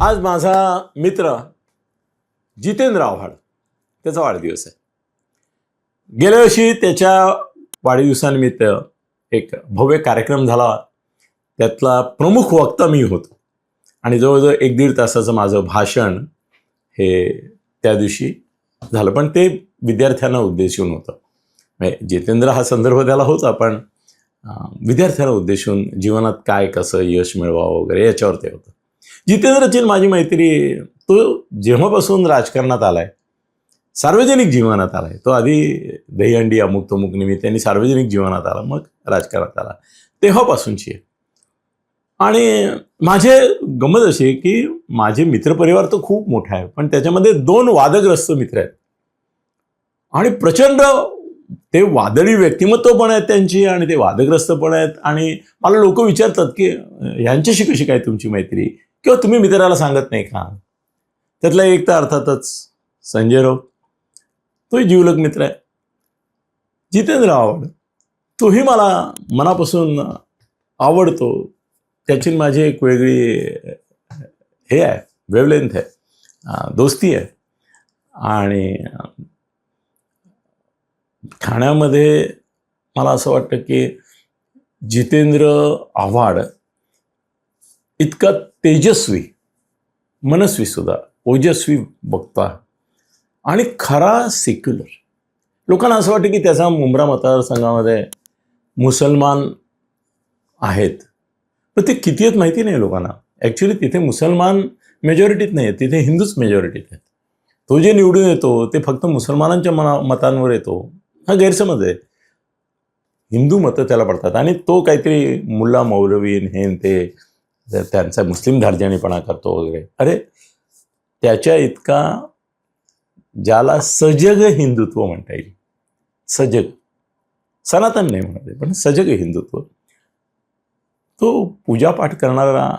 आज माझा मित्र जितेंद्र आव्हाड त्याचा वाढदिवस आहे. गेल्या वर्षी त्याच्या वाढदिवसानिमित्त एक भव्य कार्यक्रम झाला. त्यातला प्रमुख वक्ता मी होतो आणि जवळजवळ 1-1.5 तासाचं माझं भाषण हे त्या दिवशी झालं. पण ते विद्यार्थ्यांना उद्देशून होतं. म्हणजे जितेंद्र हा संदर्भ त्याला होता, पण विद्यार्थ्यांना उद्देशून जीवनात काय कसं यश मिळवावं वगैरे याच्यावर ते होतं. जितेंद्रची माझी मैत्री, तो जेव्हापासून राजकारणात आलाय, सार्वजनिक जीवनात आलाय, तो आधी दहीहंडी अमुक तमुक निमित्ताने सार्वजनिक जीवनात आला, मग राजकारणात आला, तेव्हापासूनची आहे. आणि माझे गंमत अशी आहे की माझे मित्रपरिवार तर खूप मोठा आहे, पण त्याच्यामध्ये 2 वादग्रस्त मित्र आहेत आणि प्रचंड ते वादळी व्यक्तिमत्व पण आहेत त्यांची आणि ते वादग्रस्त पण आहेत. आणि मला लोक विचारतात की यांच्याशी कशी काय तुमची मैत्री, किंवा तुम्ही मित्राला सांगत नाही का? त्यातला एक तर अर्थातच संजय राऊत, तोही जीवलग मित्र आहे. जितेंद्र आव्हाड, तोही मला मनापासून आवडतो. त्याची माझी एक वेगळी हे आहे, वेवलेंथ आहे, दोस्ती आहे. आणि ठाण्यामध्ये मला असं वाटतं की जितेंद्र आव्हाड इतका तेजस्वी, मनस्वी सुद्धा, ओजस्वी वक्ता आणि खरा सेक्युलर. लोकांना असं वाटतं की त्याचा मुंब्रा मतदारसंघामध्ये मुसलमान आहेत, पण ते किती आहेत माहिती नाही लोकांना. ॲक्च्युली तिथे मुसलमान मेजॉरिटीत नाही आहेत, तिथे हिंदूच मेजॉरिटीत आहेत. तो जे निवडून येतो ते फक्त मुसलमानांच्या मतांवर येतो, हा गैरसमज आहे. हिंदू मतं त्याला पडतात आणि तो काहीतरी मुल्ला मौलवी हे ते त्यांचा मुस्लिम धार्जणीपणा करतो वगैरे. अरे त्याच्या इतका, ज्याला सजग हिंदुत्व म्हणता येईल, सजग, सनातन नाही म्हणते पण सजग हिंदुत्व, तो पूजापाठ करणारा,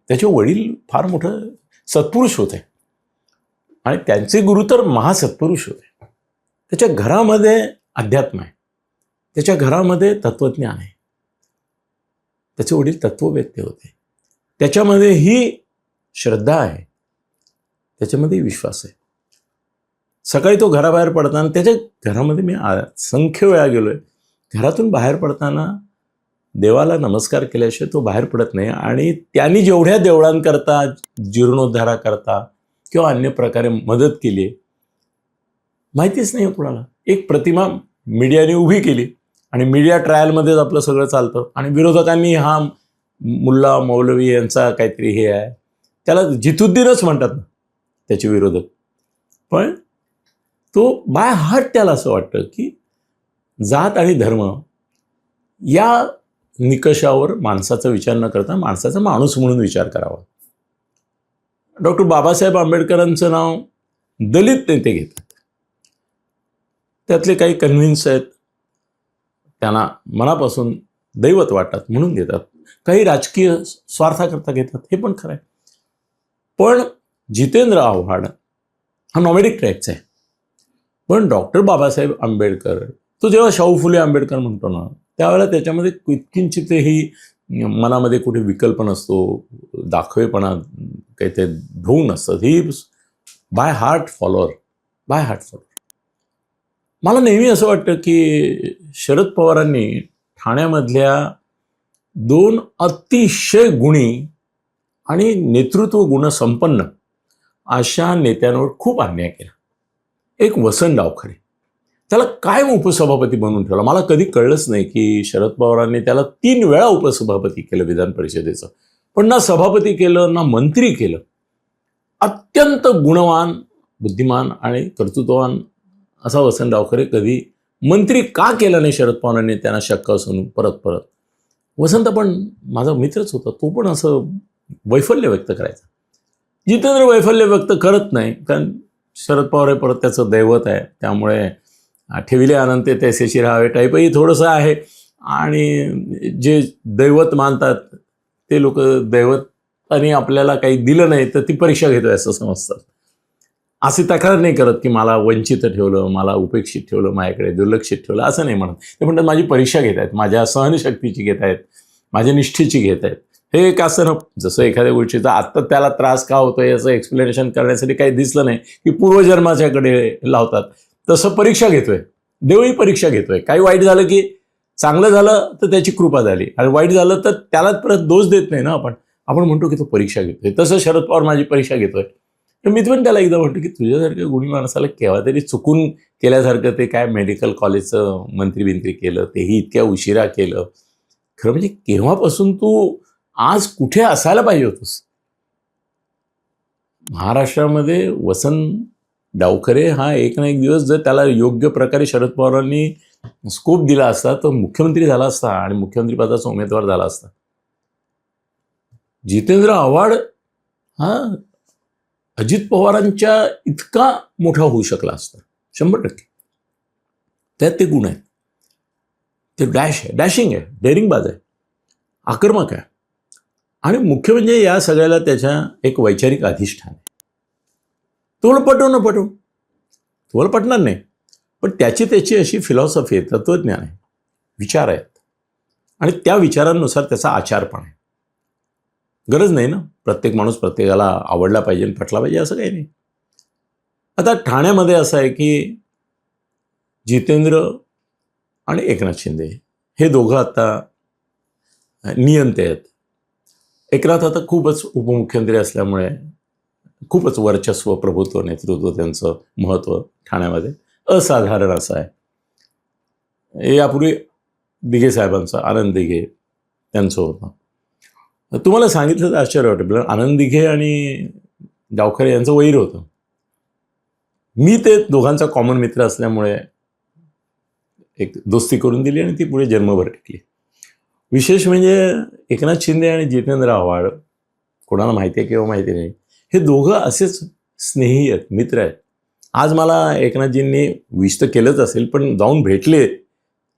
त्याचे वडील फार मोठं सत्पुरुष होते आणि त्यांचे गुरु तर महासत्पुरुष होते. त्याच्या घरामध्ये अध्यात्म आहे, त्याच्या घरामध्ये तत्वज्ञान आहे, त्याचे वडील तत्ववेत्ते होते, त्याच्यामध्ये ही श्रद्धा आहे, त्याच्यामध्ये विश्वास आहे. सकाळी तो घराबाहेर पडताना, त्याच्या घरामध्ये मी असंख्य वेळा गेलोय, घरातून बाहेर पडताना देवाला नमस्कार केल्याशिवाय तो बाहेर पडत नाही. आणि त्यांनी जेवढ्या देवळांकरता, जीर्णोद्धाराकरता किंवा अन्य प्रकारे मदत केली आहे माहितीच नाही कुणाला. एक प्रतिमा मीडियाने उभी केली आणि मीडिया ट्रायलमध्येच आपलं सगळं चालतं आणि विरोधकांनी हा मुल्ला मौलवी यांचा काहीतरी हे आहे, त्याला जितुद्दीनच म्हणतात ना त्याचे विरोधक. पण तो बाय हार्ट त्याला असं वाटतं की जात आणि धर्म या निकषावर माणसाचा विचार न करता माणसाचा माणूस म्हणून विचार करावा. डॉक्टर बाबासाहेब आंबेडकरांचं नाव दलित नेते घेतात, त्यातले काही कन्व्हिन्स आहेत, त्यांना मनापासून दैवत वाटतात म्हणून घेतात, काही राजकीय स्वार्थाकरता घेतात, हे पण खरं आहे. पण जितेंद्र आव्हाड हा नॉमेडिक ट्रॅकचा आहे. पण डॉक्टर बाबासाहेब आंबेडकर, तो जेव्हा शाहू फुले आंबेडकर म्हणतो ना, त्यावेळेला त्याच्यामध्ये किंचितही मनामध्ये कुठे विकल्प नसतो, दाखवेपणा काही ते ढोंग नसतं. ही by heart follower, by heart follower. मला नेहमी असं वाटतं की शरद पवारांनी ठाण्यामधल्या 2 अतिशय गुणी आणि नेतृत्व गुणसंपन्न अशा नेत्यांवर खूप अन्याय केला. एक वसंत डावखरे, त्याला कायम उपसभापती बनवून ठेवला. मला कधी कळलंच नाही की शरद पवारांनी त्याला 3 वेळा उपसभापती केलं विधान परिषदेचं, पण ना सभापती केलं ना मंत्री केलं. अत्यंत गुणवान, बुद्धिमान आणि कर्तृत्ववान असा वसंत डावखरे कधी मंत्री का केला नाही शरद पवारांनी, त्यांना शक्का असून परत. वसंत पण माझा मित्रच होता, तो पण असं वैफल्य व्यक्त करायचा. जितेंद्र वैफल्य व्यक्त करत नाही, कारण शरद पवार हे परत त्याचं दैवत आहे, त्यामुळे ठेविले अनंत तैसेशी राहावे टाईपही थोडंसं आहे. आणि जे दैवत मानतात ते लोक दैवताने आपल्याला काही दिलं नाही तर ती परीक्षा घेतोय असं समजतात. अशी तक्रार नाही करत की मला वंचित ठेवलं, मला उपेक्षित ठेवलं, माझ्याकडे दुर्लक्षित ठेवलं, असं नाही म्हणत. ते म्हणतात माझी परीक्षा घेत आहेत, माझ्या सहनशक्तीची घेत आहेत, माझ्या निष्ठेची घेत आहेत, हे एक असं ना, जसं एखाद्या गोष्टीचा आत्ता त्याला त्रास का होतोय याचं एक्सप्लेनेशन करण्यासाठी काही दिसलं नाही की पूर्वजन्माच्याकडे लावतात. तसं परीक्षा घेतोय, देवही परीक्षा घेतोय. काही वाईट झालं की चांगलं झालं तर त्याची कृपा झाली, आणि वाईट झालं तर त्याला परत दोष देत नाही ना आपण. आपण म्हणतो की तो परीक्षा घेतोय. तसं शरद पवार माझी परीक्षा घेतोय. तर मी पण त्याला एकदा म्हणतो की तुझ्यासारख्या गुणी माणसाला केव्हा तरी चुकून केल्यासारखं ते काय मेडिकल कॉलेजचं मंत्री केलं, तेही इतक्या उशिरा केलं. खरं म्हणजे केव्हापासून तू आज कुठे असायला पाहिजे होतंस? महाराष्ट्रामध्ये वसंत डावखरे हा एक ना एक दिवस जर त्याला योग्य प्रकारे शरद पवारांनी स्कोप दिला असता तर मुख्यमंत्री झाला असता आणि मुख्यमंत्री पदाचा उमेदवार झाला असता. जितेंद्र आव्हाड हा अजित पवारांच्या इतका मोठा होऊ शकला असता 100%. त्यात ते गुण आहेत. ते डॅशिंग आहे, डेअरिंगबाज आहे, आक्रमक आहे, आणि मुख्य म्हणजे या सगळ्याला त्याच्या एक वैचारिक अधिष्ठान आहे. तुम्हाला पटव तुम्हाला पटणार नाही, पण त्याची अशी फिलॉसॉफी आहे, तत्वज्ञान आहे, विचार आहेत, आणि त्या विचारांनुसार त्याचा आचार पण आहे. गरज नाही ना प्रत्येक माणूस प्रत्येकाला आवडला पाहिजे आणि पटला पाहिजे असं काही नाही. आता ठाण्यामध्ये असं आहे की जितेंद्र आणि एकनाथ शिंदे हे दोघं आता नियंते आहेत. एकनाथ आता खूपच उपमुख्यमंत्री असल्यामुळे खूपच वर्चस्व, प्रभुत्व, नेतृत्व, त्यांचं महत्त्व ठाण्यामध्ये असाधारण असं आहे. यापूर्वी दिघे साहेबांचं, आनंद दिघे त्यांचं होतं. तुम्हाला सांगितलं तर आश्चर्य वाटेल, आनंद दिघे आणि डावखरे यांचं वैर होतं. मी ते दोघांचा कॉमन मित्र असल्यामुळे एक दोस्ती करून दिली आणि ती पुढे जन्मभर टिकली. विशेष म्हणजे एकनाथ शिंदे आणि जितेंद्र आव्हाड, कोणाला माहिती आहे किंवा माहिती नाही, हे दोघं असेच स्नेही आहेत, मित्र आहेत. आज मला एकनाथजींनी विश तर केलंच असेल, पण जाऊन भेटले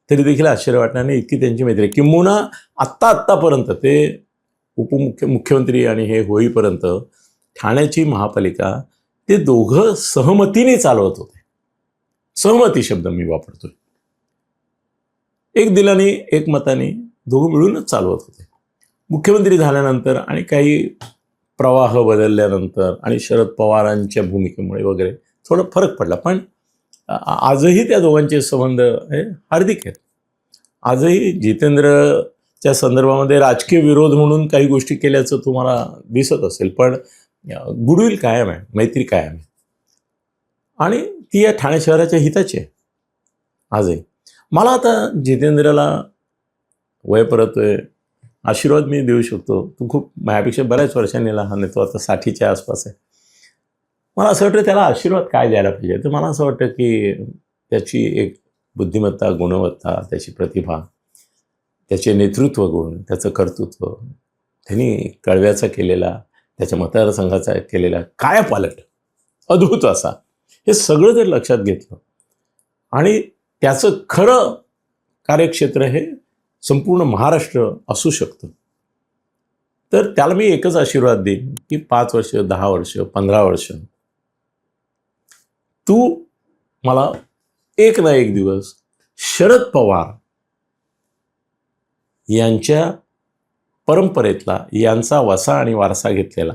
तरी देखील आश्चर्य वाटणार नाही, इतकी त्यांची मैत्री आहे. किंबहुना आत्तापर्यंत ते मुख्यमंत्री आणि हे होईपर्यंत ठाण्याची महापालिका ते दोघं सहमतीने चालवत होते. सहमती शब्द मी वापरतोय. एक दिलाने एक मताने दोघं मिळूनच चालवत होते. मुख्यमंत्री झाल्यानंतर आणि काही प्रवाह बदलल्यानंतर आणि शरद पवारांच्या भूमिकेमुळे वगैरे थोडा फरक पडला, पण आजही त्या दोघांचे संबंध हे हार्दिक आहेत. आजही जितेंद्रच्या संदर्भामध्ये राजकीय विरोध म्हणून काही गोष्टी केल्याचं तुम्हाला दिसत असेल, पण गुडविल कायम आहे, मैत्री कायम आहे, आणि ती या ठाणे शहराच्या हिताची आहे आजही. मला आता जितेंद्रला वय परतोय, आशीर्वाद मी देऊ शकतो. तू खूप माझ्यापेक्षा बऱ्याच वर्षांनी लहान आहे, तो आता 60च्या आसपास आहे. मला असं वाटतं त्याला आशीर्वाद काय द्यायला पाहिजे, तर मला असं वाटतं की त्याची एक बुद्धिमत्ता, गुणवत्ता, त्याची प्रतिभा, त्याचे नेतृत्व गुण, त्याचं कर्तृत्व, त्यांनी कळव्याचा केलेला, त्याच्या मतदारसंघाचा केलेला कायापालट अद्भुत असा, हे सगळं जर लक्षात घेतलं आणि त्याचं खरं कार्यक्षेत्र हे संपूर्ण महाराष्ट्र असू शकतं, तर त्याला मी एकच आशीर्वाद देईन की 5 वर्ष, 10 वर्ष, 15 वर्ष तू मला एक ना एक दिवस शरद पवार यांच्या परंपरेतला, यांचा वसा आणि वारसा घेतलेला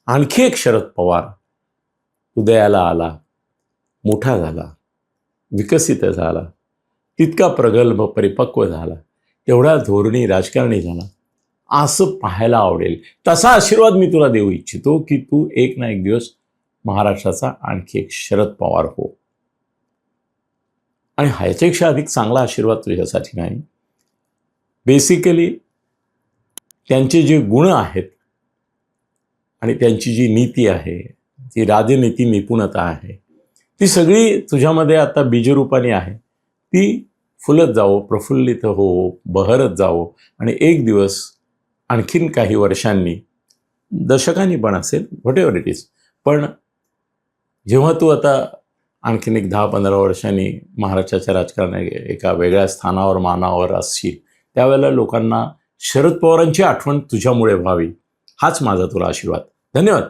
आणखी एक शरद पवार उदयाला आला, मोठा झाला, विकसित झाला, तितका प्रगल्भ, परिपक्व झाला, तेवढा धोरणी राजकारणी झाला, असं पाहायला आवडेल. तसा आशीर्वाद मी तुला देऊ इच्छितो की तू एक ना एक दिवस महाराष्ट्राचा आणखी एक शरद पवार हो. आणि ह्याच्यापेक्षा अधिक चांगला आशीर्वाद तुझ्यासाठी नाही. बेसिकली त्यांचे जे गुण आहेत आणि त्यांची जी नीती आहे, जी राजनीती निपुणता आहे, ती सगळी तुझ्यामध्ये आता बीजरूपाने आहे. ती फुलत जावो, प्रफुल्लित हो, बहरत जावो, आणि एक दिवस आणखीन काही वर्षांनी, दशकांनी पण असेल, व्हॉट एव्हर इट इज, पण जेव्हा तू आता आणखीन एक 10-15 वर्षांनी महाराष्ट्राच्या राजकारणात एका वेगळ्या स्थानावर, मानावर असशील, त्यावेळेला लोकांना शरद पवारांची आठवण तुझ्यामुळे व्हावी, हाच माझा तुला आशीर्वाद. धन्यवाद.